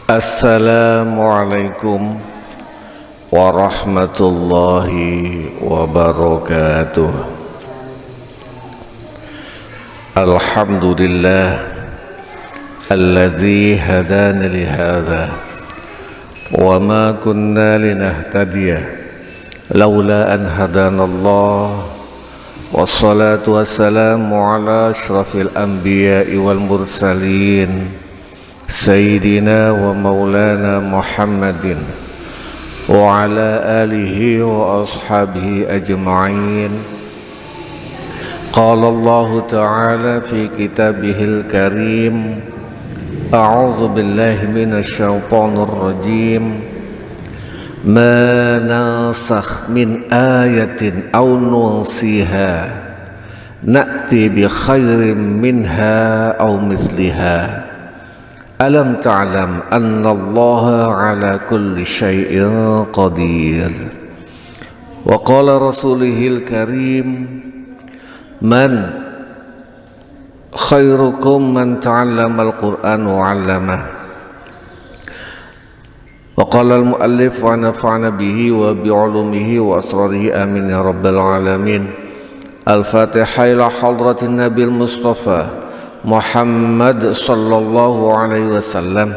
Assalamualaikum warahmatullahi wabarakatuh. Alhamdulillah alladzi hadana li hadza wa ma kunna linahtadiya laula an hadana Allah. Wassalatu wassalamu ala asyrafil anbiya'i wal mursalin Sayyidina wa maulana Muhammadin wa ala alihi wa ashabihi ajma'in. Qala Allah ta'ala fi kitabihil karim, a'udzu billahi minasy syaithanir rajim. Ma nasakh min ayatin aw nunsiha na'ti bi khairin minha aw misliha. Alam ta'lam anna Allah ala kulli syai'in qadir. Wa qala rasulihil karim, man khairukum man ta'allama al-Qur'an wa 'allamah. Wa qala al-muallif wa nafa'na bihi wa bi'ulumihi wa asrarihi amin ya rabbal alamin. Al-Fatihah ila hadratin Nabil Mustafa Muhammad sallallahu alaihi wasallam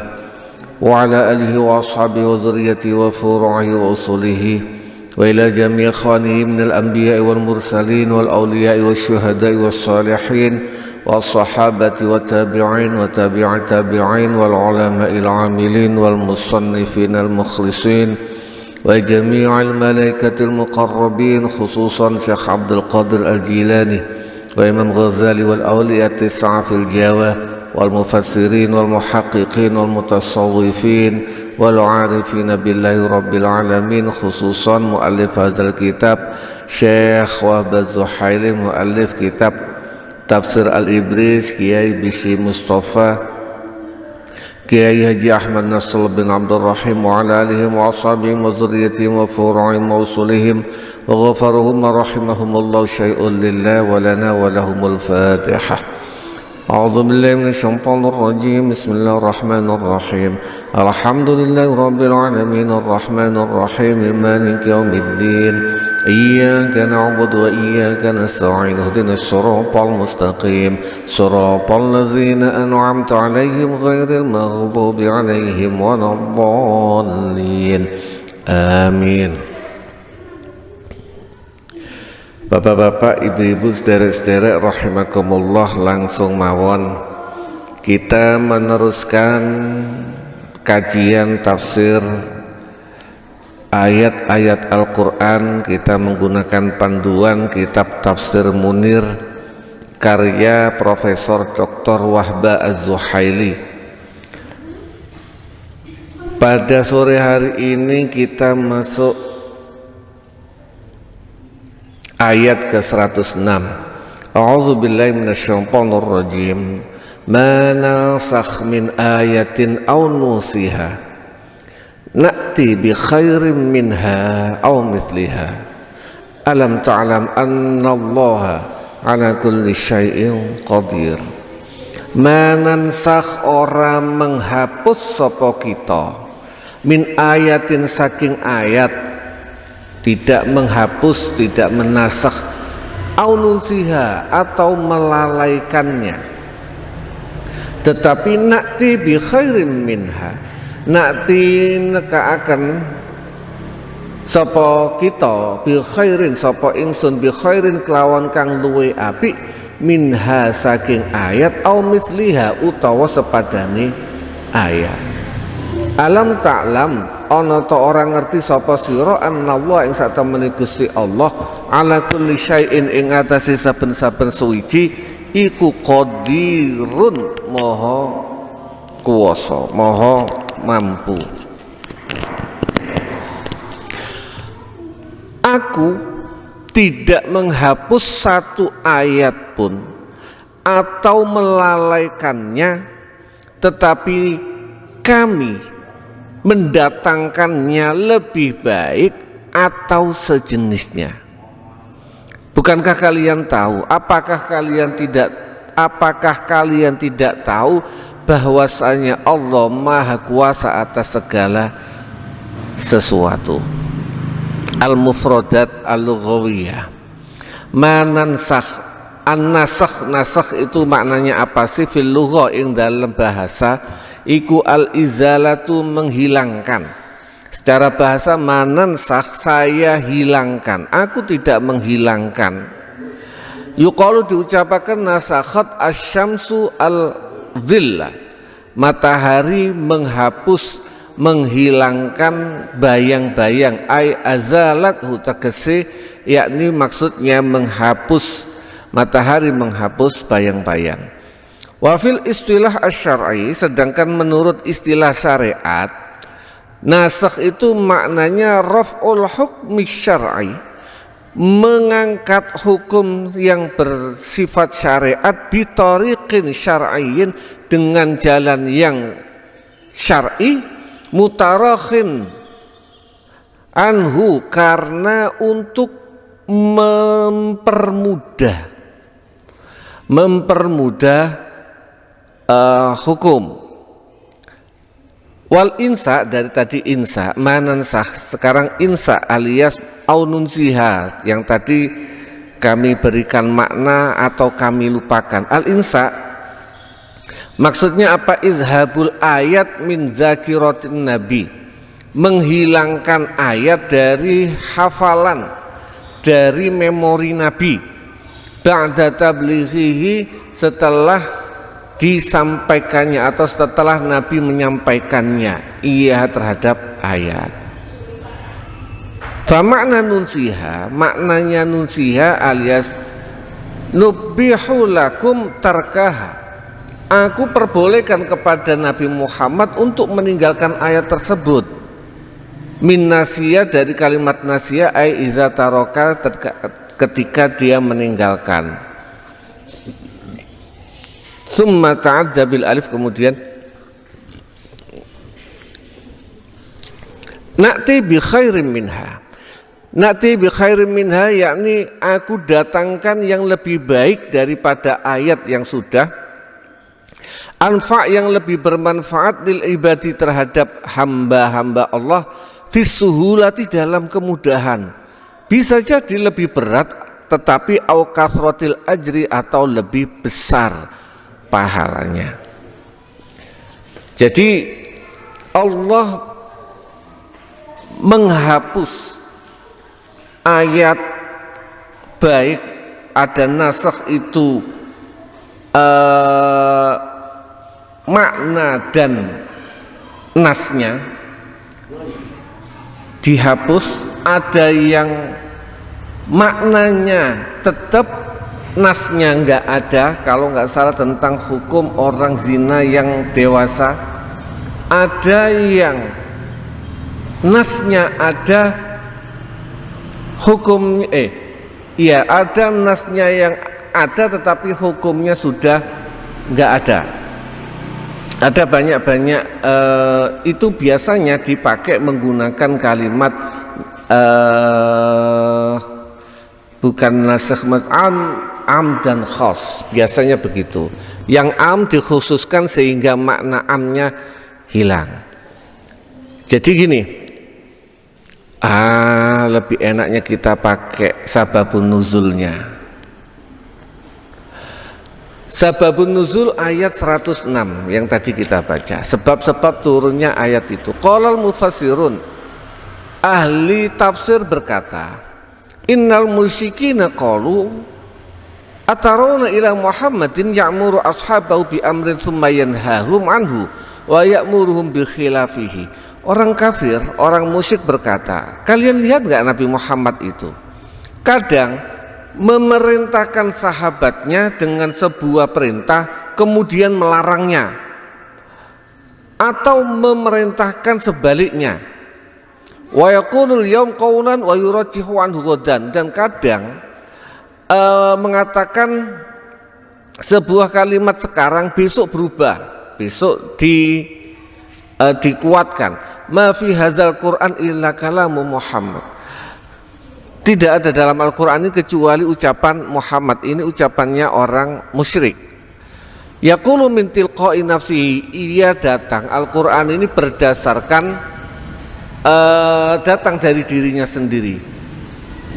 wa ala alihi wa ashabihi wa zurriyyatihi wa furu'ihi wa usulihi wa ila jami' ikhwanihi min al-anbiya'i wal mursalin wal awliya'i wa syuhada'i wa salihin wa sahabati wa tabi'in wa tabi'i tabi'in wal ulama'il amilin wal musannifin al mukhlisin wa jami'il malaikatil muqarrabin khususan Syekh Abdul Qadir Al-Jilani wa Imam Ghazali wal awliya tis'a fil Jawa wal mufassirin wal muhaqqiqin wal mutasawwifin wal 'arifin billahi rabbil alamin, khususan muallif hadzal kitab Syekh Wahb Az-Zuhaili, muallif kitab Tafsir Al-Ibris, Kiai Bisri Mustafa, Kiai Haji Ahmad Nasr bin Abdul Rahim wa ala alihi wa ashabihim wa zurriyyatihim wa furu'ihim wa usulihim wa ghafarahum wa rahimahumullahu syai'un lillah wa lana wa lahumul fatihah. A'udzu billahi minasy syaithanir rajim. Bismillahirrahmanirrahim. Alhamdulillahi rabbil alamin arrahmanir rahim maliki yaumiddin. Iyyaka na'budu wa iyyaka nasta'in. Ihdinas siratal mustaqim. Siratal ladzina an'amta 'alaihim ghairil maghdubi 'alaihim waladdallin. Amin. Bapak-bapak, ibu-ibu, sederek-sederek rahimakumullah, langsung mawon kita meneruskan kajian tafsir ayat-ayat Al-Quran. Kita menggunakan panduan kitab Tafsir Munir karya Profesor Dr. Wahb Az-Zuhaili. Pada sore hari ini kita masuk ayat ke-106. A'udzu billahi minasyaitonir rajim. Ma nasakh min ayatin aw nusiha na'ti bi khairin minha aw misliha. Alam ta'lam anna Allah ala kulli syai'in qadir. Ma nansakh, ora menghapus sapa kita, min ayatin saking ayat, tidak menghapus, tidak menasakh, aununsiha atau melalaikannya, tetapi nakti bi khairin minha, nakti nekaaken sapa kita, bi khairin sapa ingsun, bi khairin kelawan kang luwe apik, minha saking ayat, au misliha utawa sepadane ayat. Alam ta'lam, ana ta orang ngerti sapa sira annallaha ing satemene Gusti Allah ala kulli syai'in ing atase saben-saben suwiji iku qadirun, maha kuwasa, maha mampu. Aku tidak menghapus satu ayat pun atau melalaikannya, tetapi kami mendatangkannya lebih baik atau sejenisnya. Bukankah kalian tahu? Apakah kalian tidak tahu bahwasanya Allah Maha Kuasa atas segala sesuatu. Al-mufradat al-lughawiyah. Manansakh, an-nasakh, nasakh itu maknanya apa sih? Fil lughah, ing dalam bahasa iku al-izalatu, menghilangkan. Secara bahasa manansakh, saya hilangkan, aku tidak menghilangkan. Yuqalu, diucapkan nasakhat asyamsu al-dhilla, matahari menghapus, menghilangkan bayang-bayang. Ai azalat tegese, yakni maksudnya menghapus, matahari menghapus bayang-bayang. Wafil istilah asy-syar'i, sedangkan menurut istilah syariat, nasakh itu maknanya raf'ul hukmi syar'i, mengangkat hukum yang bersifat syariat bitariqin syar'iyyin, dengan jalan yang syar'i, mutarakhin anhu, karena untuk mempermudah hukum. Wal insa, dari tadi insa, manansah, sekarang insa alias aununsiha, yang tadi kami berikan makna atau kami lupakan. Al insa maksudnya apa? Izhabul ayat min zakiratin nabi, menghilangkan ayat dari hafalan, dari memori nabi. Ba'da tablighihi, setelah disampaikannya atau setelah Nabi menyampaikannya iya terhadap ayat. Fa makna nunsiha, maknanya nunsiha alias nubihu lakum tarkaha, aku perbolehkan kepada Nabi Muhammad untuk meninggalkan ayat tersebut. Min nasiyah, dari kalimat nasiyah, ai iza taroka, ketika dia meninggalkan. Summa ta'adda bil alif, kemudian na'ti bi khairin minha, na'ti bi khairin minha, yakni aku datangkan yang lebih baik daripada ayat yang sudah, anfa, yang lebih bermanfaat, lil ibadi, terhadap hamba-hamba Allah, fisuhulati, dalam kemudahan. Bisa jadi lebih berat, tetapi au kasratil ajri, atau lebih besar pahalanya. Jadi Allah menghapus ayat, baik ada nasakh itu makna dan nasnya dihapus, ada yang maknanya tetap, nasnya nggak ada. Kalau nggak salah tentang hukum orang zina yang dewasa, ada yang nasnya ada, hukum ada nasnya yang ada tetapi hukumnya sudah nggak ada. Ada banyak-banyak, itu biasanya dipakai menggunakan kalimat bukan nasakh am dan khas, biasanya begitu. Yang am dikhususkan sehingga makna amnya hilang. Jadi gini, lebih enaknya kita pakai sababun nuzulnya. Sababun nuzul ayat 106 yang tadi kita baca, sebab-sebab turunnya ayat itu. Qalal mufassirun, ahli tafsir berkata, innal musyrikina qalu atarawna ila Muhammadin ya'muru ashabahu bi amrin tsumma yanhahum anhu wa ya'muruhum bi khilafihi. Orang kafir, orang musyrik berkata, kalian lihat enggak Nabi Muhammad itu kadang memerintahkan sahabatnya dengan sebuah perintah kemudian melarangnya, atau memerintahkan sebaliknya. Wa yaqulul yaum qawlan wa yurajjihu anhu ghadan, dan kadang mengatakan sebuah kalimat sekarang, besok berubah, besok dikuatkan. Ma fi hadzal Qur'an illa kalamu Muhammad. Tidak ada dalam Al-Qur'an ini kecuali ucapan Muhammad. Ini ucapannya orang musyrik. Yaqulu min tilqa'i nafsihi, ia datang, Al-Quran ini berdasarkan datang dari dirinya sendiri.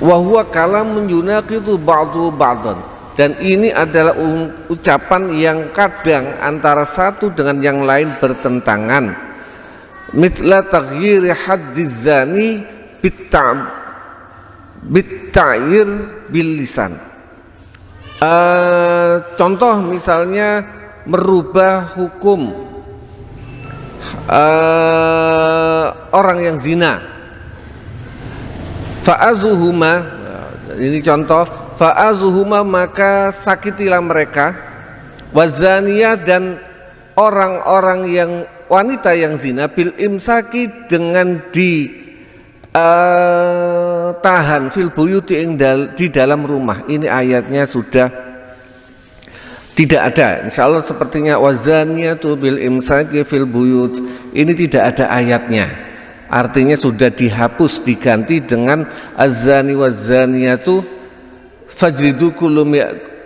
Wa huwa kalamun yunaqidu ba'du ba'dan, dan ini adalah ucapan yang kadang antara satu dengan yang lain bertentangan. Mithla taghyiri haddiz zani bitta'yir bil lisan. Contoh misalnya merubah hukum orang yang zina, fa'azuhuma, ini contoh, fa'azuhuma maka sakitilah mereka, wazaniyah dan orang-orang yang wanita yang zina, bil imsaki dengan tahan fil buyuti di dalam rumah. Ini ayatnya sudah tidak ada. Insyaallah sepertinya wazaniyatu bil imsaki fil buyut, ini tidak ada ayatnya. Artinya sudah dihapus, diganti dengan azani wazaniyatu fajridu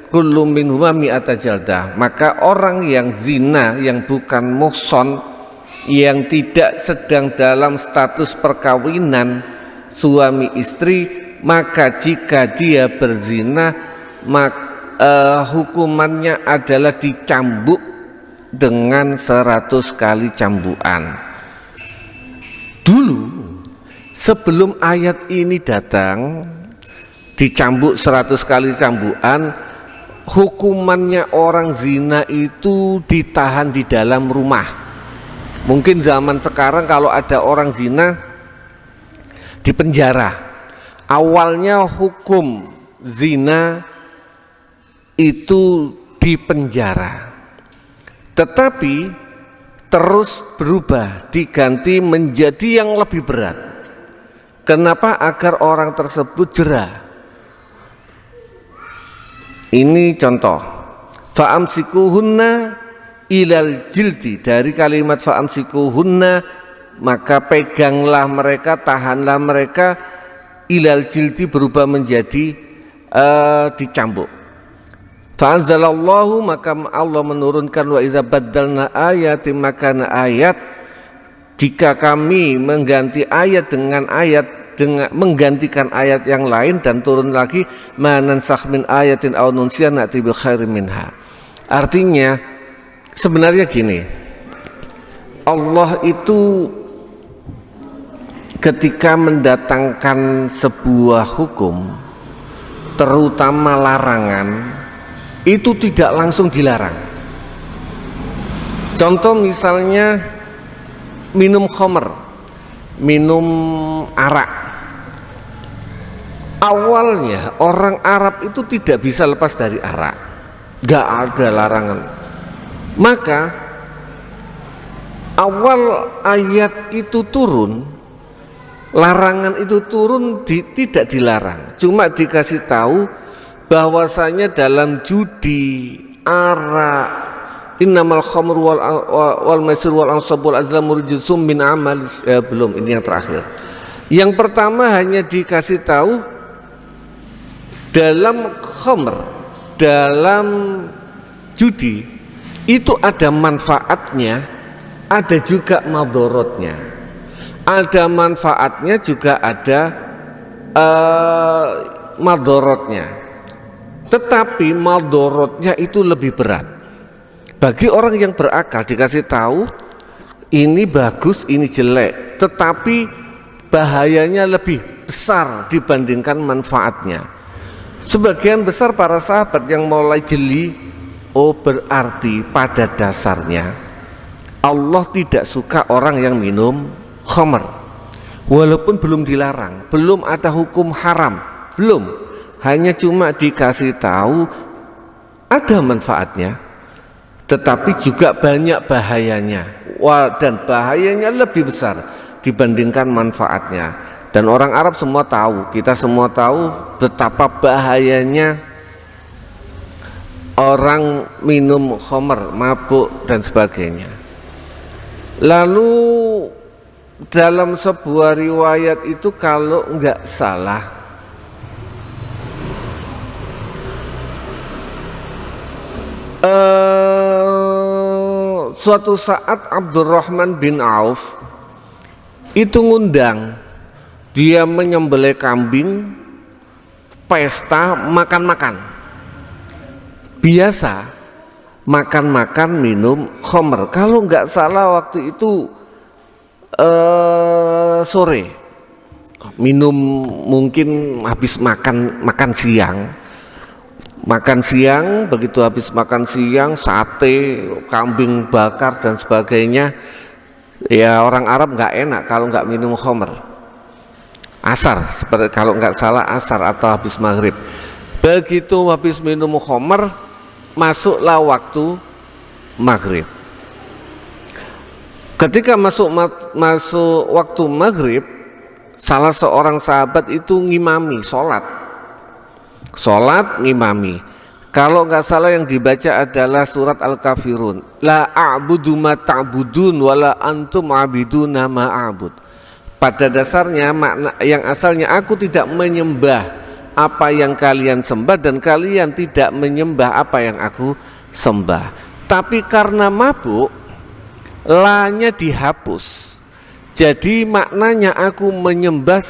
kullu minhuma mi'ata jaldah. Maka orang yang zina yang bukan muhson, yang tidak sedang dalam status perkawinan suami istri, maka jika dia berzina hukumannya adalah dicambuk dengan 100 kali cambukan. Dulu sebelum ayat ini datang, dicambuk 100 kali cambukan, hukumannya orang zina itu ditahan di dalam rumah. Mungkin zaman sekarang kalau ada orang zina di penjara. Awalnya hukum zina itu di penjara, tetapi terus berubah, diganti menjadi yang lebih berat. Kenapa? Agar orang tersebut jera. Ini contoh, fa'amsikuhunna ilal jildi, dari kalimat fa'amsikuhunna, maka peganglah mereka, tahanlah mereka, ilal jildi berubah menjadi dicambuk. Fa'anzalallahu, maka Allah menurunkan, wa iza baddalna ayati makana ayat, jika kami mengganti ayat dengan ayat, dengan menggantikan ayat yang lain, dan turun lagi manansakh min ayatin aw nunsiha na'ti bi khairin minha. Artinya sebenarnya gini, Allah itu ketika mendatangkan sebuah hukum, terutama larangan, itu tidak langsung dilarang. Contoh misalnya minum khamr, minum arak. Awalnya orang Arab itu tidak bisa lepas dari arak, gak ada larangan. Maka awal ayat itu turun, larangan itu turun, tidak dilarang, cuma dikasih tahu bahwasanya dalam judi, arak, innamal khamru wal maisir wal ansab wal azlamu rijsum min amalis, belum, ini yang terakhir. Yang pertama hanya dikasih tahu dalam khamr, dalam judi itu ada manfaatnya, ada juga madorotnya. Ada manfaatnya juga ada madorotnya. Tetapi madorotnya itu lebih berat. Bagi orang yang berakal dikasih tahu ini bagus, ini jelek, tetapi bahayanya lebih besar dibandingkan manfaatnya. Sebagian besar para sahabat yang mulai jeli, oh berarti pada dasarnya Allah tidak suka orang yang minum khamr, walaupun belum dilarang, belum ada hukum haram, belum, hanya cuma dikasih tahu ada manfaatnya, tetapi juga banyak bahayanya, dan bahayanya lebih besar dibandingkan manfaatnya. Dan orang Arab semua tahu, kita semua tahu betapa bahayanya orang minum khamr, mabuk dan sebagainya. Lalu dalam sebuah riwayat itu kalau enggak salah, suatu saat Abdurrahman bin Auf itu ngundang, dia menyembelih kambing, pesta makan-makan. Biasa makan-makan minum khamr. Kalau nggak salah waktu itu sore minum, mungkin habis makan siang, begitu habis makan siang sate, kambing bakar dan sebagainya. Ya orang Arab nggak enak kalau nggak minum khamr. Asar, seperti kalau nggak salah asar atau habis maghrib. Begitu habis minum khamr, masuklah waktu maghrib. Ketika masuk waktu maghrib, salah seorang sahabat itu ngimami sholat ngimami. Kalau nggak salah yang dibaca adalah surat Al-Kafirun. La a'budu ma ta'budun wala antum a'biduna ma a'bud. Pada dasarnya makna yang asalnya, aku tidak menyembah apa yang kalian sembah dan kalian tidak menyembah apa yang aku sembah. Tapi karena mabuk, la-nya dihapus. Jadi maknanya aku menyembah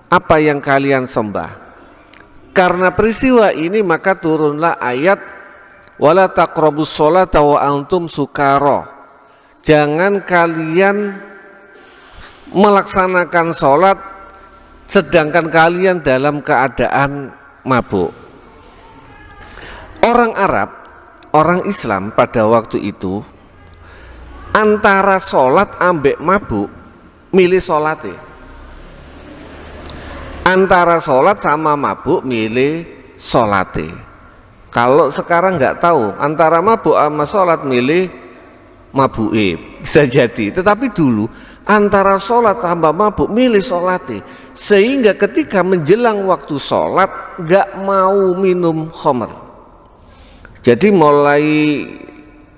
apa yang kalian sembah. Karena peristiwa ini maka turunlah ayat wala taqrabus sholata wa antum sukara. Jangan kalian melaksanakan sholat sedangkan kalian dalam keadaan mabuk. Orang Arab, orang Islam pada waktu itu antara sholat ambek mabuk milih sholatnya. Antara sholat sama mabuk milih sholatnya. Kalau sekarang nggak tahu, antara mabuk sama sholat milih mabuk, bisa jadi. Tetapi dulu antara sholat sama mabuk milih sholatnya. Sehingga ketika menjelang waktu sholat nggak mau minum khamr. Jadi mulai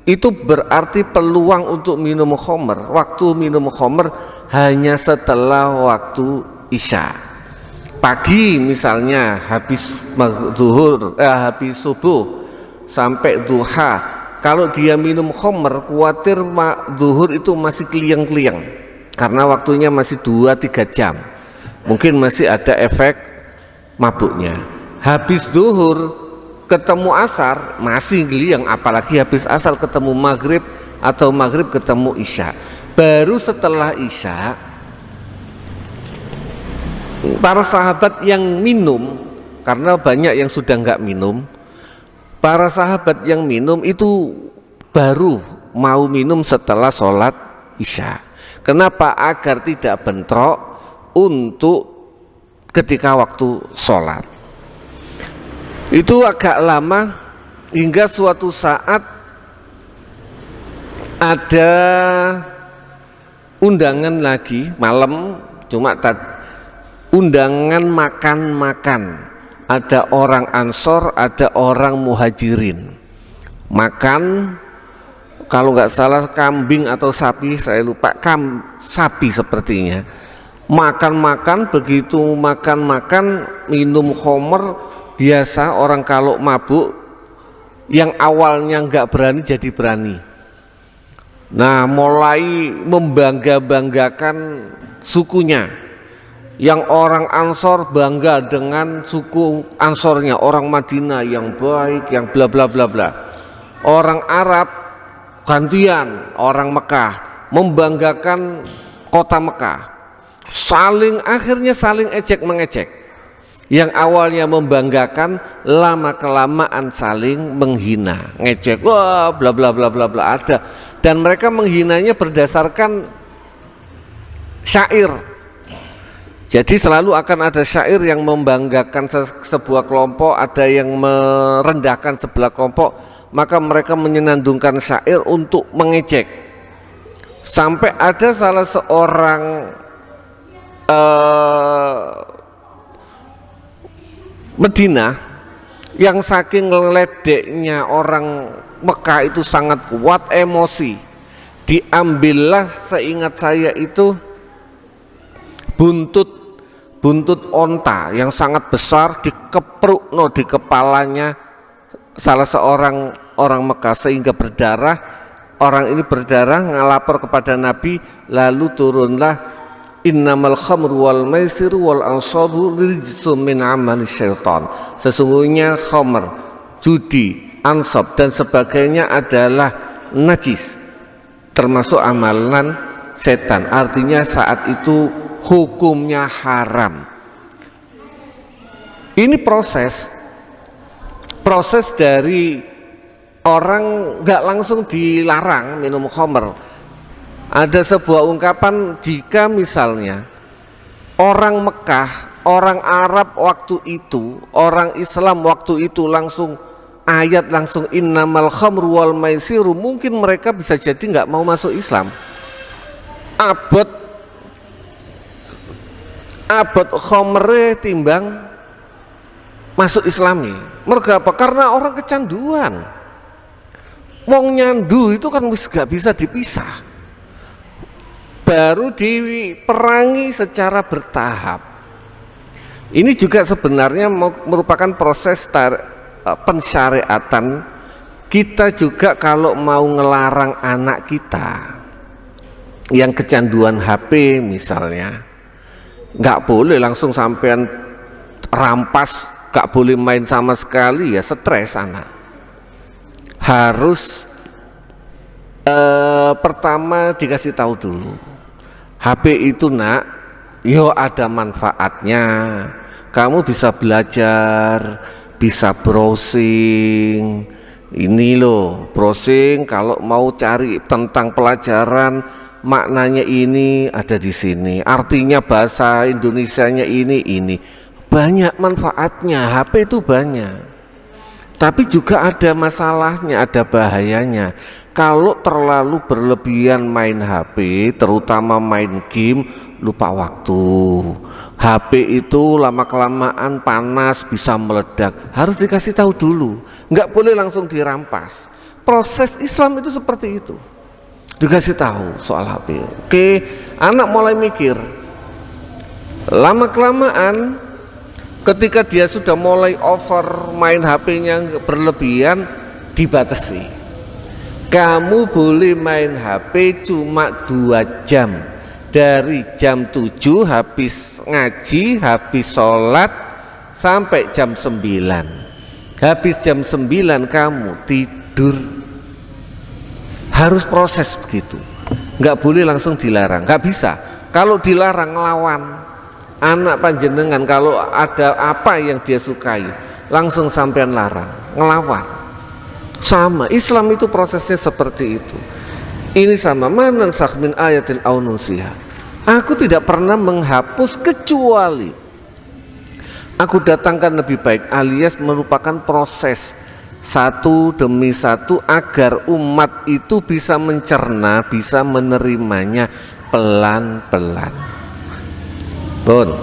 itu berarti peluang untuk minum khamr, waktu minum khamr hanya setelah waktu isya. Pagi misalnya habis zuhur, habis subuh sampai duha. Kalau dia minum khamr, khawatir zuhur itu masih kliang-kliang karena waktunya masih 2-3 jam. Mungkin masih ada efek mabuknya. Habis zuhur ketemu asar masih kliang, apalagi habis asar ketemu maghrib atau maghrib ketemu isya. Baru setelah isya para sahabat yang minum, karena banyak yang sudah nggak minum, para sahabat yang minum itu baru mau minum setelah sholat isya. Kenapa? Agar tidak bentrok untuk ketika waktu sholat. Itu agak lama hingga suatu saat ada undangan lagi malam, cuma undangan makan-makan. Ada orang Ansor, ada orang Muhajirin. Makan, kalau nggak salah kambing atau sapi, saya lupa, sapi sepertinya. Makan-makan, begitu makan-makan minum khamr. Biasa orang kalau mabuk yang awalnya nggak berani jadi berani. Nah, mulai membangga-banggakan sukunya. Yang orang Ansor bangga dengan suku Ansornya, orang Madinah yang baik, yang bla bla bla bla. Orang Arab gantian, orang Mekah membanggakan kota Mekah. Akhirnya saling ejek mengejek. Yang awalnya membanggakan, lama kelamaan saling menghina, ngejek, wah bla bla bla bla bla ada. Dan mereka menghinanya berdasarkan syair. Jadi selalu akan ada syair yang membanggakan sebuah kelompok, ada yang merendahkan sebelah kelompok, maka mereka menyenandungkan syair untuk mengejek. Sampai ada salah seorang Madinah yang saking ledeknya orang Mekah itu sangat kuat emosi. Diambillah, seingat saya itu buntut onta yang sangat besar, dikepruk di kepalanya salah seorang orang Mekah sehingga berdarah. orang ini berdarah, ngelapor kepada Nabi, lalu turunlah innamal khamru wal maisiru wal ansabu rijsum min amali syaitan. Sesungguhnya khamr, judi, ansab dan sebagainya adalah najis, termasuk amalan setan. Artinya saat itu hukumnya haram. Ini proses dari orang nggak langsung dilarang minum khamr. Ada sebuah ungkapan, jika misalnya orang Mekah, orang Arab waktu itu, orang Islam waktu itu langsung ayat langsung innamal khamru wal maisiru, mungkin mereka bisa jadi nggak mau masuk Islam. Abot khamre timbang masuk Islami. Mergo apa? Karena orang kecanduan. Wong nyandu itu kan gak bisa dipisah. Baru diperangi secara bertahap. Ini juga sebenarnya merupakan proses pensyariatan. Kita juga kalau mau ngelarang anak kita yang kecanduan HP misalnya, nggak boleh langsung sampean rampas, gak boleh main sama sekali, ya stres anak. Harus pertama dikasih tahu dulu, HP itu nak, yo ada manfaatnya. Kamu bisa belajar, bisa browsing. Ini loh, browsing kalau mau cari tentang pelajaran, maknanya ini ada di sini. Artinya bahasa Indonesianya ini. Banyak manfaatnya, HP itu banyak. Tapi juga ada masalahnya, ada bahayanya. Kalau terlalu berlebihan main HP, terutama main game, lupa waktu. HP itu lama-kelamaan panas, bisa meledak. Harus dikasih tahu dulu, nggak boleh langsung dirampas. Proses Islam itu seperti itu. Dikasih tahu soal HP. Oke, anak mulai mikir. Lama-kelamaan ketika dia sudah mulai over main HP-nya berlebihan, dibatasi. Kamu boleh main HP cuma 2 jam. Dari jam 7 habis ngaji, habis sholat sampai jam 9. Habis jam 9 kamu tidur. Harus proses begitu. Nggak boleh langsung dilarang, nggak bisa. Kalau dilarang ngelawan. Anak panjenengan kalau ada apa yang dia sukai langsung sampean larang, ngelawan. Sama, Islam itu prosesnya seperti itu. Ini sama, manansakh min ayatin aw nunsiha. Aku tidak pernah menghapus kecuali aku datangkan lebih baik, alias merupakan proses satu demi satu agar umat itu bisa mencerna, bisa menerimanya pelan-pelan. Bun.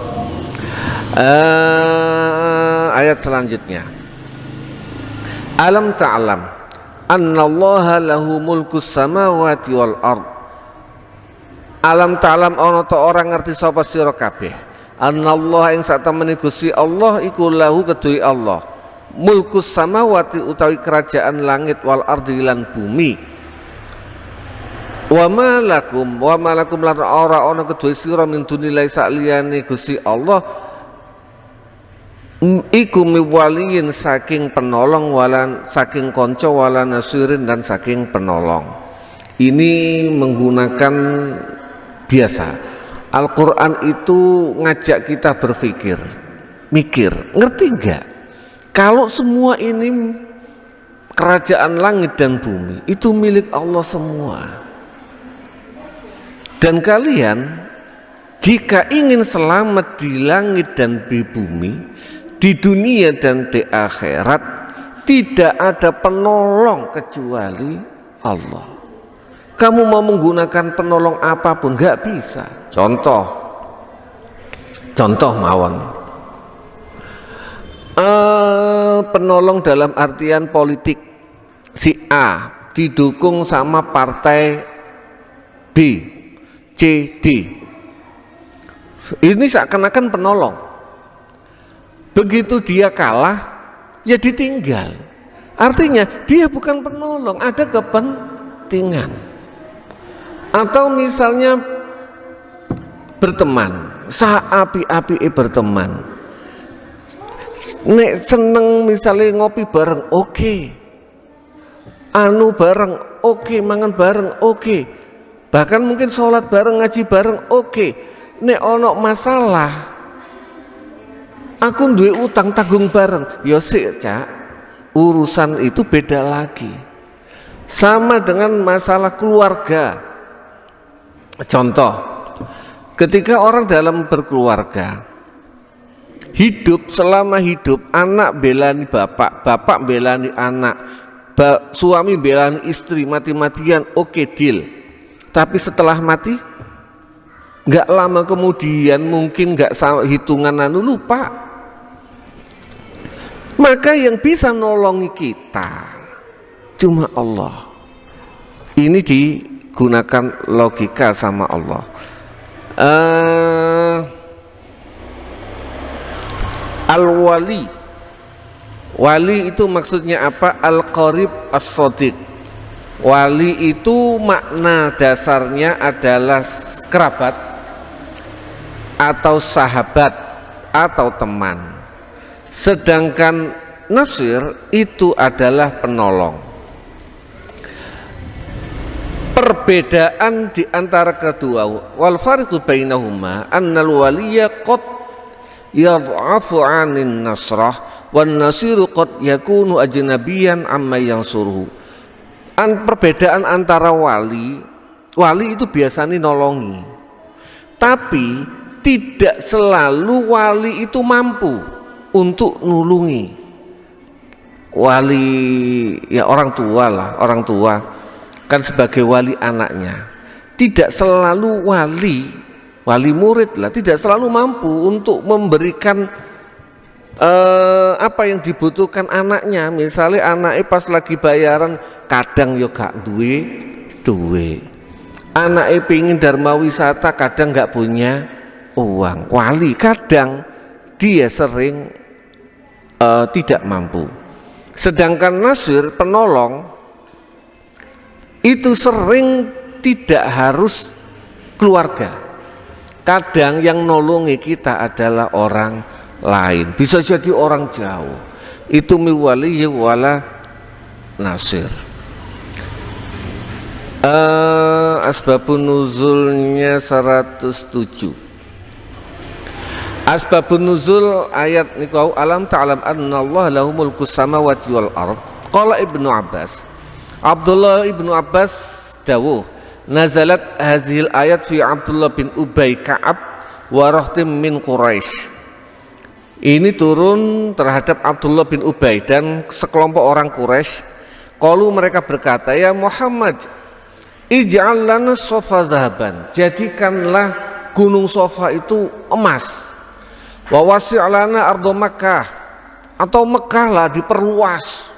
Ayat selanjutnya. Alam ta'lam annallaha lahu mulkus samawati wal ard. Alam ta'lam ana ta orang ngerti sapa sira kabeh. Annallaha ing sak temene Gusti Allah iku lahu kedue Allah. Mulkus samawati utawi kerajaan langit wal ardi lan bumi. Wa malakum lan ora ana kedue sira min dunilai sak liyane Gusti Allah iku miwaliyin saking penolong walan saking kanca wala nasirin dan saking penolong. Ini menggunakan biasa. Al-Qur'an itu ngajak kita berpikir, mikir, ngerti enggak? Kalau semua ini kerajaan langit dan bumi itu milik Allah semua. Dan kalian jika ingin selamat di langit dan di bumi, di dunia dan di akhirat, tidak ada penolong kecuali Allah. Kamu mau menggunakan penolong apapun gak bisa. Contoh mawon. Penolong dalam artian politik, si A didukung sama partai B, C, D. Ini seakan-akan penolong. Begitu dia kalah, ya ditinggal. Artinya dia bukan penolong, ada kepentingan. Atau misalnya berteman, saapi-api berteman, nek seneng misalnya ngopi bareng, oke. Anu bareng, oke. Mangan bareng, oke. Bahkan mungkin sholat bareng, ngaji bareng, oke. Nek ono masalah, aku duwe utang tanggung bareng, ya sik Cak, urusan itu beda lagi. Sama dengan masalah keluarga. Contoh, ketika orang dalam berkeluarga, hidup selama hidup, anak belani bapak, bapak belani anak, suami belani istri, mati-matian, oke, deal. Tapi setelah mati, nggak lama kemudian, mungkin nggak hitungan anu, lupa. Maka yang bisa nolongi kita cuma Allah. Ini digunakan logika sama Allah. Al-wali, wali itu maksudnya apa? Al-qarib as-sadiq. Wali itu makna dasarnya adalah kerabat atau sahabat atau teman. Sedangkan nasir itu adalah penolong. Perbedaan di antara kedua, wal fariqu bainahuma annal waliyya qad yad'afu 'anin nasrah wan nasiru qad yakunu ajnabiyan amma yansuruhu. Perbedaan antara wali itu biasanya nolongi, tapi tidak selalu wali itu mampu untuk nulungi. Wali ya orang tua lah, orang tua kan sebagai wali anaknya, tidak selalu wali murid lah, tidak selalu mampu untuk memberikan apa yang dibutuhkan anaknya. Misalnya anaknya pas lagi bayaran kadang yo gak duwe, anaknya pingin dharma wisata kadang gak punya uang. Wali kadang dia sering tidak mampu. Sedangkan nasir, penolong, itu sering tidak harus keluarga. Kadang yang nolongi kita adalah orang lain, bisa jadi orang jauh. Itu miwali wala nasir. Asbabun nuzulnya 107. Asbabun nuzul ayat niku alam ta'lam annallaha lahu mulkus samawati wal ard. Qala Ibnu Abbas, Abdullah Ibnu Abbas dawuh, nazalat hazil ayat fi Abdullah bin Ubay Ka'ab wa rahtim min Quraisy. Ini turun terhadap Abdullah bin Ubay dan sekelompok orang Quraisy. Qalu, mereka berkata, ya Muhammad, ij'al lana sofa zahaban, jadikanlah gunung Sofa itu emas. Wa wasi' lana ardo Makkah, atau Mekah lah diperluas.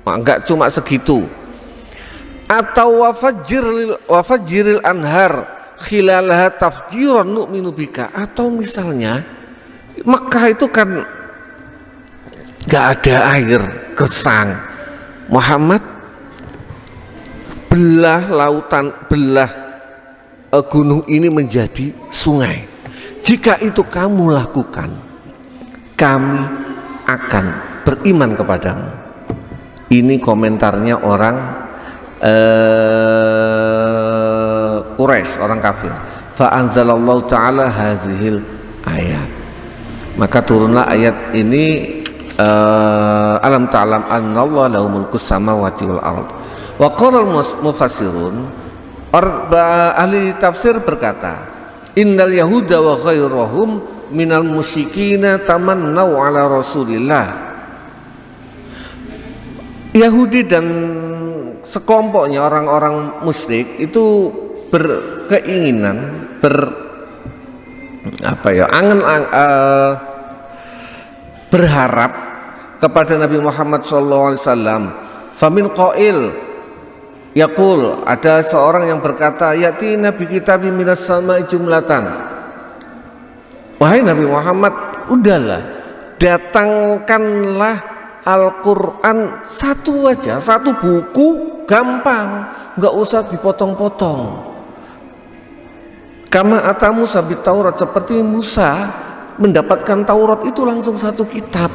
Nah, enggak cuma segitu. Atau wafajiril anhar khilalaha tafjiran nu'minu bika, atau misalnya Mekah itu kan enggak ada air, gersang. Muhammad, belah lautan, belah gunung ini menjadi sungai. Jika itu kamu lakukan, kami akan beriman kepadamu. Ini komentarnya orang Quraisy, orang kafir. Fa anzalallahu ta'ala hazihil ayat. Maka turunlah ayat ini, alam ta'lam annallaha lahu mulkus samawati wal ard. Wa qala al-mufassirun, ahli tafsir berkata, innal yahuda wa ghairahum minal musyikina tamannau ala rasulillah. Yahudi dan sekelompoknya orang-orang musyrik itu berkeinginan, berharap kepada Nabi Muhammad SAW. Famin qail yaqul, ada seorang yang berkata, yati nabi kitabim minas sama'i jumlatan. Wahai Nabi Muhammad, udahlah, datangkanlah Al-Quran satu aja, satu buku gampang, nggak usah dipotong-potong. Kama atamu sabit Taurat, seperti Musa mendapatkan Taurat itu langsung satu kitab,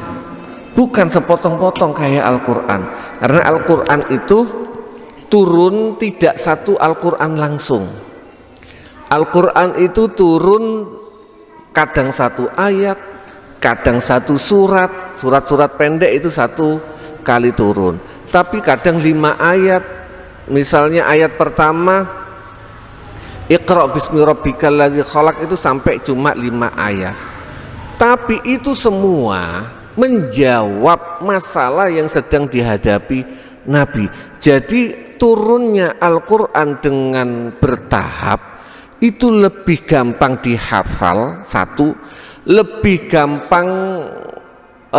bukan sepotong-potong kayak Al-Quran. Karena Al-Quran itu turun tidak satu Al-Quran langsung. Al-Quran itu turun kadang satu ayat, kadang satu surat pendek itu satu kali turun, tapi kadang 5 ayat. Misalnya ayat pertama Iqra bismi rabbikal ladzi khalaq, itu sampai cuma 5 ayat, tapi itu semua menjawab masalah yang sedang dihadapi Nabi. Jadi turunnya Al-Quran dengan bertahap itu lebih gampang dihafal, satu, lebih gampang,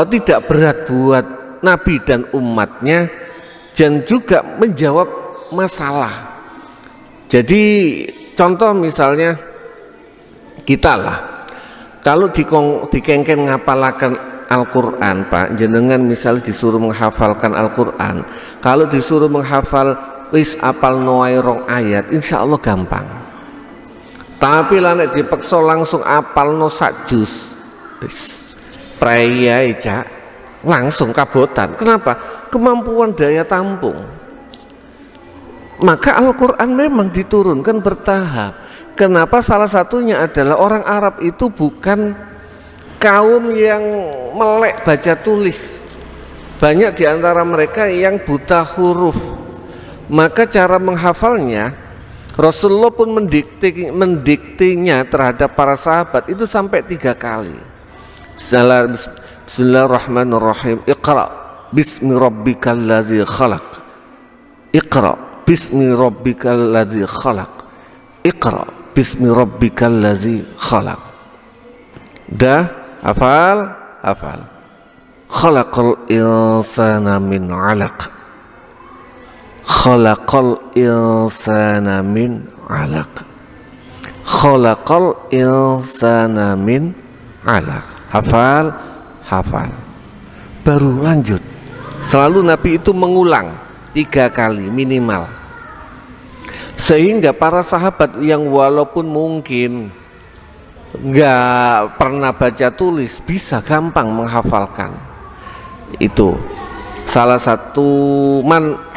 tidak berat buat Nabi dan umatnya, dan juga menjawab masalah. Jadi contoh misalnya kita lah, kalau dikengken ngapalakan Al-Quran, Pak, jenengan misalnya disuruh menghafalkan Al-Quran, kalau disuruh menghafal wis apal noai rong ayat, insya Allah gampang. Tapi lah nek dipaksa langsung apal no sak juz, praya aja langsung kabotan. Kenapa? Kemampuan daya tampung. Maka Al-Quran memang diturunkan bertahap. Kenapa? Salah satunya adalah orang Arab itu bukan kaum yang melek baca tulis. Banyak di antara mereka yang buta huruf. Maka cara menghafalnya, Rasulullah pun mendiktinya terhadap para sahabat itu sampai 3 kali. Bismillahirrahmanirrahim. Iqra bismi rabbikal ladzi khalaq. Iqra bismi rabbikal ladzi khalaq. Iqra bismi rabbikal ladzi khalaq. Dah hafal? Hafal. Khalaqal insana min 'alaq. Khalaqal insana min 'alaq. Khalaqal insana min 'alaq. Hafal, hafal. Baru lanjut. Selalu Nabi itu mengulang 3 kali minimal. Sehingga para sahabat yang walaupun mungkin nggak pernah baca tulis bisa gampang menghafalkan. Itu salah satu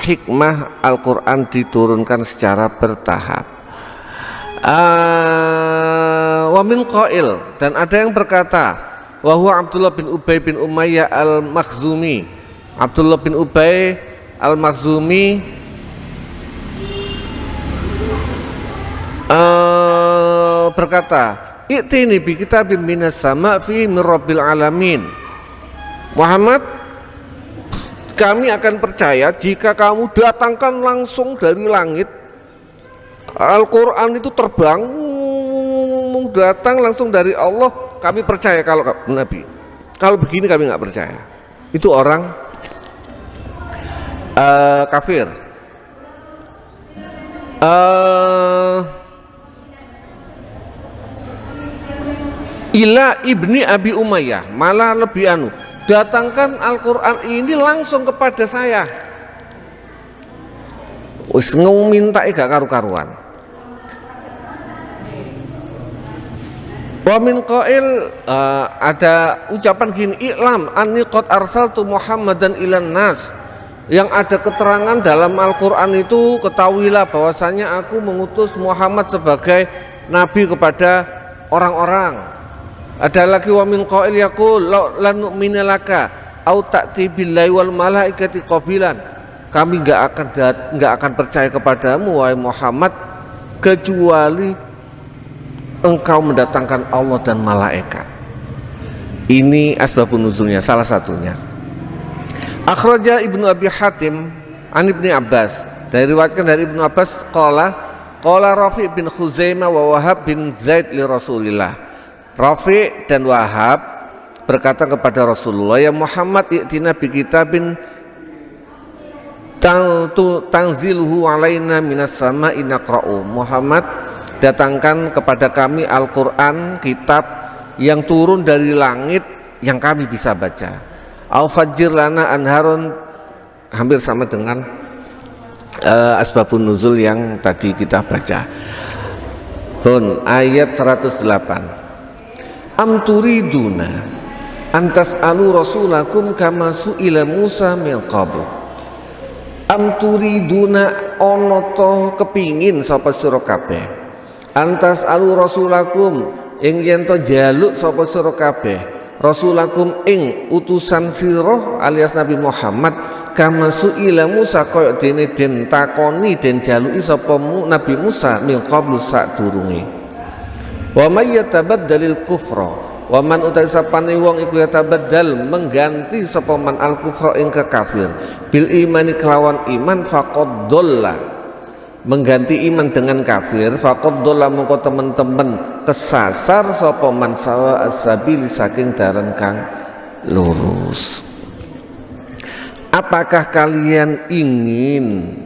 hikmah Al-Quran diturunkan secara bertahap. Wa min qail, dan ada yang berkata, wa huwa Abdullah bin Ubay bin Umayyah al-Makhzumi. Abdullah bin Ubay al-Makhzumi berkata, "I'tini bi kitabim minas sama' fi min rabbil alamin." Muhammad, kami akan percaya jika kamu datangkan langsung dari langit Al-Quran itu terbang datang langsung dari Allah, kami percaya. Kalau Nabi, kalau begini kami nggak percaya. Itu orang kafir. Ila ibni Abi Umayyah, malah lebih datangkan Al-Quran ini langsung kepada saya. Wis minta gak karu-karuan. Wa min qail, ada ucapan gini, i'lam anni qad arsaltu Muhammadan ilan nas. Yang ada keterangan dalam Al-Quran itu, ketahuilah bahwasanya aku mengutus Muhammad sebagai nabi kepada orang-orang. Ada lagi wa min qail yaqul lan nu'mina laka au ta'ti billahi wal malaikati qabilan. Kami enggak akan percaya kepadamu wahai Muhammad kecuali engkau mendatangkan Allah dan malaikat. Ini asbabun nuzulnya, salah satunya. Akhraja Ibnu Abi Hatim an Ibni Abbas, diriwayatkan dari Ibnu Abbas qala Rafi' bin Khuzaimah wa Wahab bin Zaid li Rasulillah. Rafi' dan Wahab berkata kepada Rasulullah, ya Muhammad, i'tina bi kitabin tanzilhu alaina minas sama'i naqra'u. Muhammad, datangkan kepada kami Al-Quran, kitab yang turun dari langit yang kami bisa baca. Au fajjir lana anharun, hampir sama dengan asbabun nuzul yang tadi kita baca. Pun ayat 108. Am turiduna antas alu rasulakum kama su'ila Musa min qabl. Am turiduna ono to kepingin sapa sira kabeh. Antas alu rasulakum ing yen to jaluk sapa sira kabeh. Rasulakum ing utusan sirah alias Nabi Muhammad kama su'ila Musa kaya dene den takoni den jaluki sapa Nabi Musa min qablu sadurunge. Wa may yatabaddalil kufra wa man utai sapane wong iku yatabaddal mengganti sapa man al kufra ing kekafir bil imani kelawan iman faqad dhalla, mengganti iman dengan kafir faqad dhalla mongko temen-temen kesasar sapa man sawa as-sabil saking dalan kang lurus. Apakah kalian ingin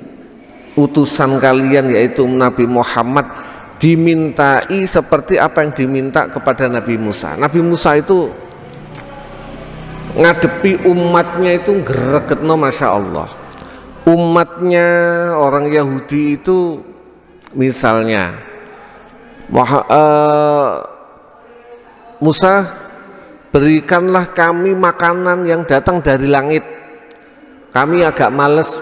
utusan kalian yaitu Nabi Muhammad dimintai seperti apa yang diminta kepada Nabi Musa? Nabi Musa itu ngadepi umatnya itu gregetno, masya Allah. Umatnya orang Yahudi itu misalnya Musa, berikanlah kami makanan yang datang dari langit, kami agak males.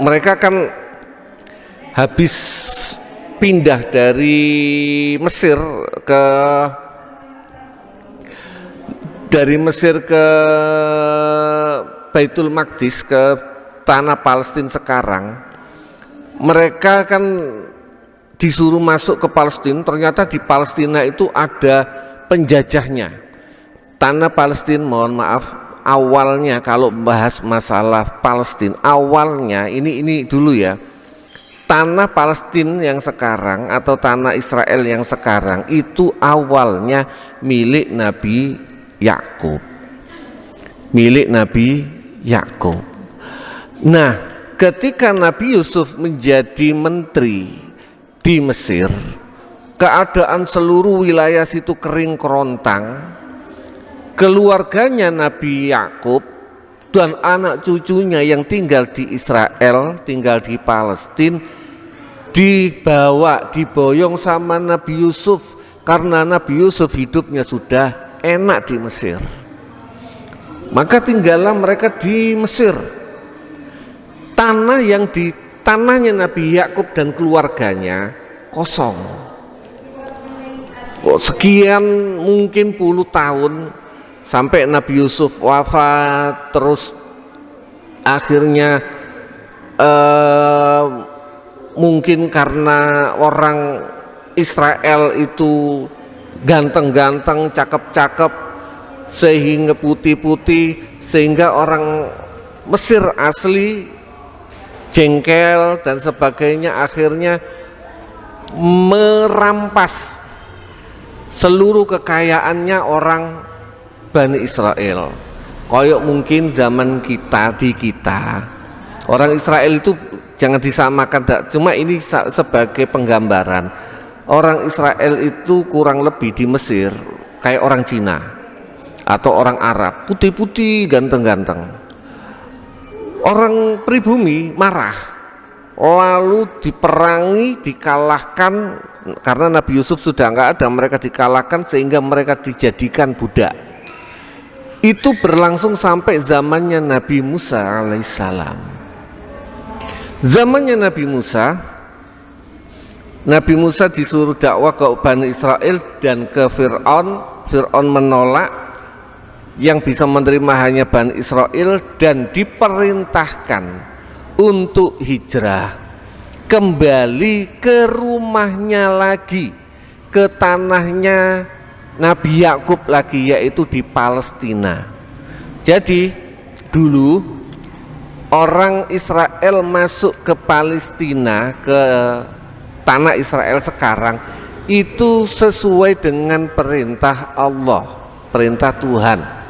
Mereka kan habis pindah dari Mesir ke Baitul Maqdis, ke tanah Palestina sekarang. Mereka kan disuruh masuk ke Palestina, ternyata di Palestina itu ada penjajahnya. Tanah Palestina, mohon maaf, awalnya kalau membahas masalah Palestina, awalnya ini dulu ya, tanah Palestina yang sekarang atau tanah Israel yang sekarang itu awalnya milik Nabi Yakub, milik Nabi Yakub. Nah, ketika Nabi Yusuf menjadi menteri di Mesir, keadaan seluruh wilayah situ kering kerontang. Keluarganya Nabi Yakub dan anak cucunya yang tinggal di Israel, tinggal di Palestina, diboyong sama Nabi Yusuf karena Nabi Yusuf hidupnya sudah enak di Mesir. Maka tinggallah mereka di Mesir. Tanahnya Nabi Yakub dan keluarganya kosong. Sekian mungkin puluh tahun sampai Nabi Yusuf wafat, terus akhirnya mungkin karena orang Israel itu ganteng-ganteng, cakep-cakep, sehingga putih-putih, sehingga orang Mesir asli jengkel dan sebagainya, akhirnya merampas seluruh kekayaannya orang Bani Israel. Koyok mungkin zaman kita, orang Israel itu jangan disamakan, cuma ini sebagai penggambaran. Orang Israel itu kurang lebih di Mesir kayak orang Cina atau orang Arab, putih-putih, ganteng-ganteng. Orang pribumi marah, lalu diperangi, dikalahkan karena Nabi Yusuf sudah nggak ada, mereka dikalahkan sehingga mereka dijadikan budak. Itu berlangsung sampai zamannya Nabi Musa alaihissalam. Zamannya Nabi Musa disuruh dakwah ke Bani Israel dan ke Fir'aun. Fir'aun menolak. Yang bisa menerima hanya Bani Israel dan diperintahkan untuk hijrah kembali ke rumahnya lagi, ke tanahnya Nabi Yakub lagi, yaitu di Palestina. Jadi dulu orang Israel masuk ke Palestina, ke tanah Israel sekarang, itu sesuai dengan perintah Allah, perintah Tuhan.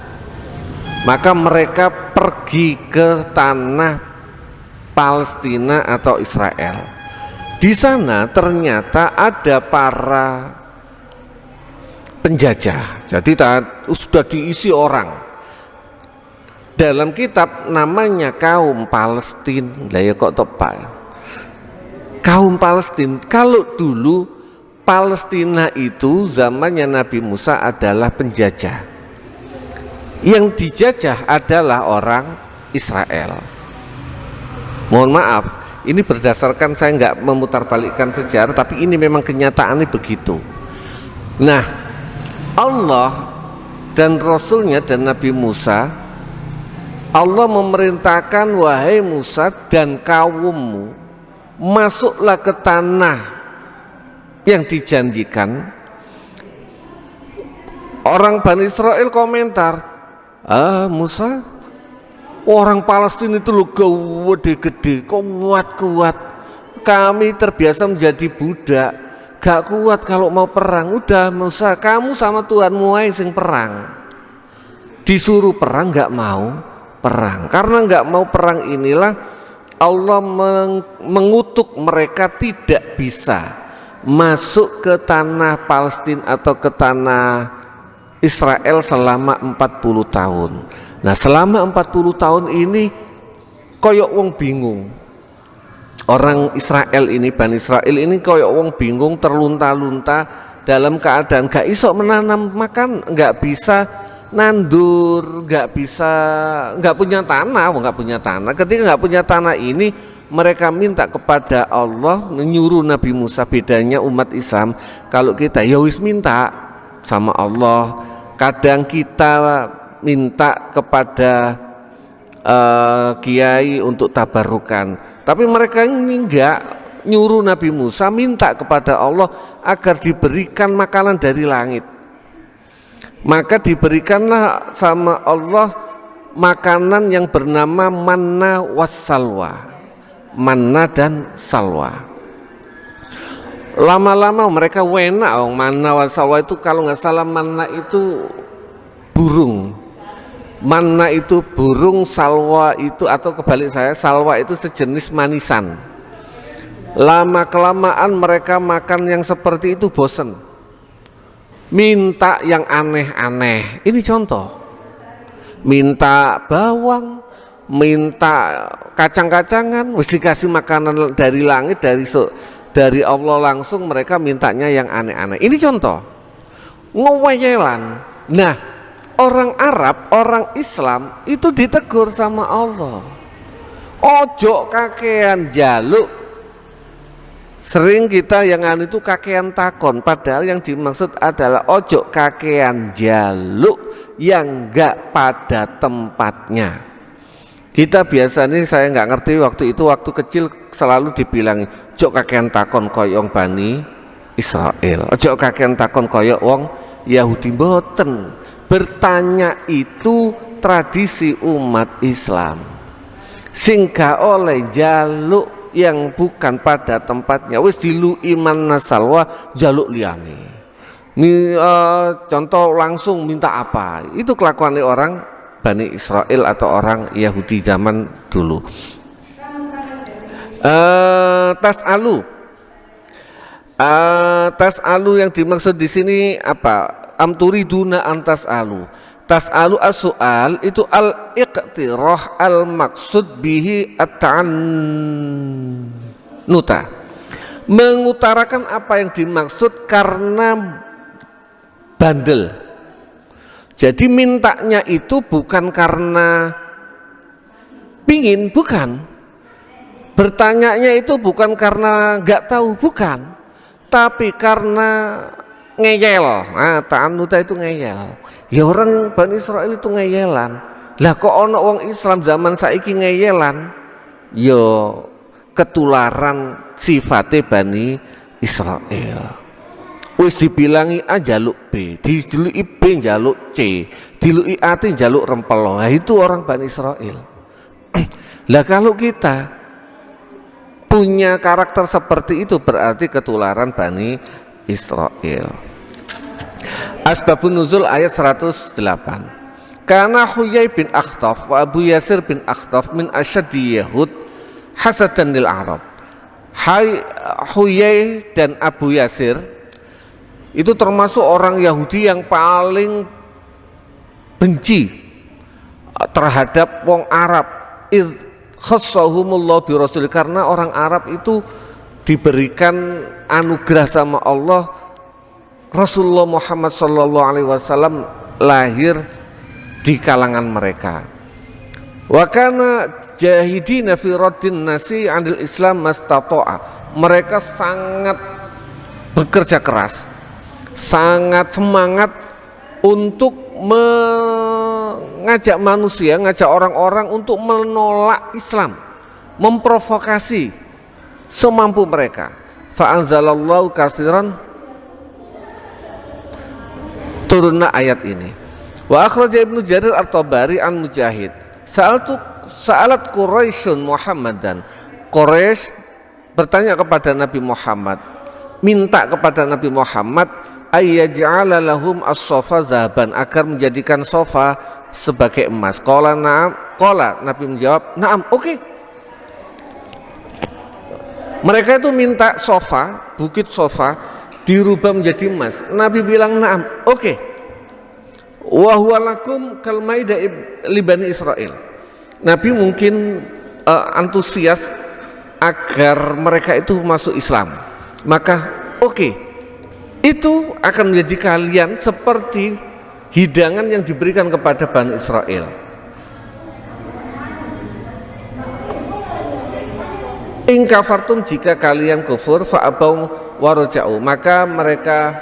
Maka mereka pergi ke tanah Palestina atau Israel. Di sana ternyata ada para penjajah. Jadi sudah diisi orang. dalam kitab namanya kaum Palestina. Lah ya kok tepat kaum Palestina. Kalau dulu Palestina itu zamannya Nabi Musa adalah penjajah, yang dijajah adalah orang Israel. Mohon maaf, ini berdasarkan, saya nggak memutarbalikkan sejarah, tapi ini memang kenyataannya begitu. Nah, Allah dan Rasulnya dan Nabi Musa, Allah memerintahkan, wahai Musa dan kaummu, masuklah ke tanah yang dijanjikan. Orang Bani Israel komentar, Musa, orang Palestina itu lo gede-gede, kuat-kuat, kami terbiasa menjadi budak, gak kuat kalau mau perang. Udah Musa, kamu sama Tuhanmu aja sing perang. Disuruh perang gak mau perang. Karena gak mau perang inilah Allah mengutuk mereka tidak bisa masuk ke tanah Palestina atau ke tanah Israel selama 40 tahun. Nah, selama 40 tahun ini koyok wong bingung. Orang Israel ini, Bani Israel ini koyok wong bingung, terlunta-lunta dalam keadaan gak iso menanam makan, gak bisa nandur, gak punya tanah, gak punya tanah. Ketika gak punya tanah ini, mereka minta kepada Allah, menyuruh Nabi Musa. Bedanya umat Islam, kalau kita ya wis minta sama Allah, kadang kita minta kepada kiai untuk tabarukan, tapi mereka ini enggak, nyuruh Nabi Musa minta kepada Allah agar diberikan makanan dari langit. Maka diberikanlah sama Allah makanan yang bernama manna wassalwa, manna dan salwa. Lama-lama mereka wena, manna wassalwa itu kalau nggak salah manna itu burung, manna itu burung, salwa itu, atau kebalik saya, salwa itu sejenis manisan. Lama kelamaan mereka makan yang seperti itu bosen, minta yang aneh-aneh. Ini contoh, minta bawang, minta kacang-kacangan, wis dikasih makanan dari langit, dari Allah langsung, mereka mintanya yang aneh-aneh. Ini contoh ngeweyelan. Nah, orang Arab, orang Islam itu ditegur sama Allah, ojo kakean jaluk. Sering kita yang itu kakean takon, padahal yang dimaksud adalah ojo kakean jaluk yang enggak pada tempatnya. Kita biasanya, saya nggak ngerti waktu itu, waktu kecil selalu dibilang ojo kakean takon koyong Bani Israel, ojo kakean takon koyok wong Yahudi. Boten, bertanya itu tradisi umat Islam, singga oleh jaluk yang bukan pada tempatnya. Wis dilu iman nasalwa jaluk liane. Ini contoh langsung minta apa? Itu kelakuan orang Bani Israel atau orang Yahudi zaman dulu. Tas'alu yang dimaksud di sini apa? Amturiduna antas'alu. Tas'alu as-su'al itu al-iqtirah al-maksud bihi at-ta'annuta, mengutarakan apa yang dimaksud karena bandel. Jadi mintanya itu bukan karena pingin, bukan. Bertanyanya itu bukan karena nggak tahu, bukan, tapi karena ngeyel. Nah, ta'annuta itu ngeyel. Ya orang Bani Israel itu ngeyelan. Lah kok ono wong Islam zaman saiki ngeyelan? Yo ketularan sifatnya Bani Israel. Wis dibilangi A jaluk B, diluki B jaluk C, diluki A jaluk rempel. Nah, itu orang Bani Israel. Lah kalau kita punya karakter seperti itu, berarti ketularan Bani Israel. Asbabun nuzul ayat 108. Karena Huyai bin Akhtaf wa Abu Yasir bin Akhtaf min asyaddi Yahud hasadan lil Arab. Huyai dan Abu Yasir itu termasuk orang Yahudi yang paling benci terhadap wong Arab. Iz khassahumullah bi rasul, karena orang Arab itu diberikan anugerah sama Allah, Rasulullah Muhammad sallallahu alaihi wasallam lahir di kalangan mereka. Wa kana jahidina fi raddin nasi 'anil Islam mastata'a. Mereka sangat bekerja keras, sangat semangat untuk mengajak manusia, ngajak orang-orang untuk menolak Islam, memprovokasi semampu mereka. Fa anzalallahu katsiran, turunlah ayat ini. Wa akhraja Ibnu Jarir at-Tabari an Mujahid, sa'alat Quraisyun Muhammadan. Quraisy bertanya kepada Nabi Muhammad, minta kepada Nabi Muhammad ayyaj'ala lahum as-sofa zahaban, agar menjadikan sofa sebagai emas. Qala na'am, qala, Nabi menjawab, na'am, oke. Mereka itu minta sofa, bukit sofa dirubah menjadi emas. Nabi bilang na'am, oke. Wa huwa lakum kal maidah li Bani Israil. Nabi mungkin antusias agar mereka itu masuk Islam. Maka oke, itu akan menjadi kalian seperti hidangan yang diberikan kepada Bani Israel. In kafartum, jika kalian kufur, fa'abau waraja'u, maka mereka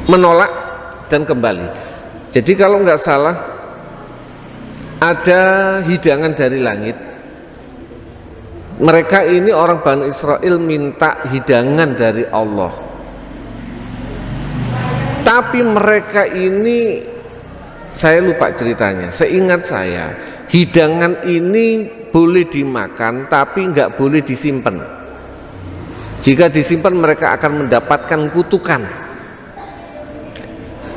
menolak dan kembali. Jadi kalau nggak salah ada hidangan dari langit. Mereka ini orang Bani Israel minta hidangan dari Allah, tapi mereka ini, saya lupa ceritanya, seingat saya hidangan ini boleh dimakan tapi nggak boleh disimpan. Jika disimpan mereka akan mendapatkan kutukan.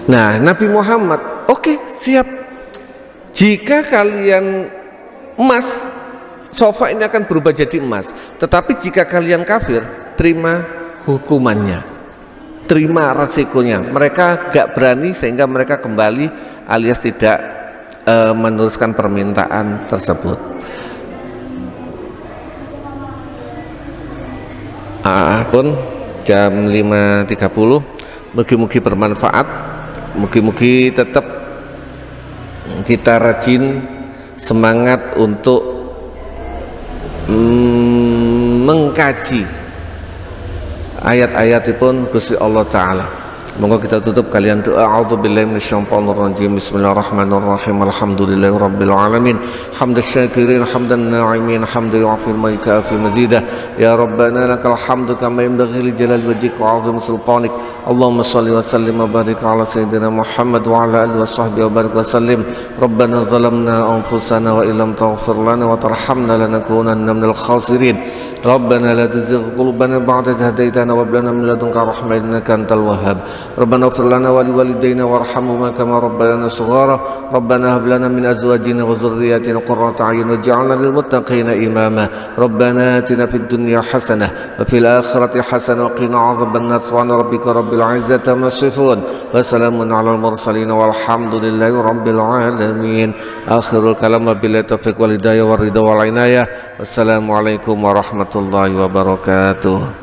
Nah, Nabi Muhammad, oke, siap. Jika kalian emas, sofa ini akan berubah jadi emas. Tetapi jika kalian kafir, terima hukumannya, terima resikonya. Mereka gak berani sehingga mereka kembali alias tidak meneruskan permintaan tersebut. Pun jam 5.30, mugi-mugi bermanfaat, mugi-mugi tetap kita rajin semangat untuk mengkaji ayat-ayatipun Gusti Allah Ta'ala. Monggo kita tutup kalian doa. A'udzubillahi minasyaitonir rajim. Bismillahirrahmanirrahim. Alhamdulillahi rabbil alamin. Hamdas syakirin, hamdan na'imin, hamdan yu'afil ma yukafi mazidah. Ya Rabbana lakal hamdu kama yanbaghi li jalali wajhika wa 'azimi sultanik. Allahumma shalli wa sallim wa barik ala sayyidina Muhammad wa ala alihi wa sahbihi wa barik wa sallim. Rabbana zalamna anfusana wa illam taghfir lana wa tarhamna lanakunanna minal khasirin. Rabbana la tuzigh qulubana ba'da idh hadaytana wa hab lana min ladunka rahmah innaka antal wahhab. ربنا اغفر لنا ولوالدينا وارحمهما كما ربيانا صغارا ربنا هب لنا من ازواجنا وذرياتنا قرة اعين واجعلنا للمتقين اماما ربنا آتنا في الدنيا حسنة وفي الآخرة حسنة وقنا عذاب النار سبحان ربك رب العزة عما يصفون وسلام على المرسلين والحمد لله رب العالمين آخر الكلام بالله التوفيق والهداية والرضا والعناية والسلام عليكم ورحمة الله وبركاته.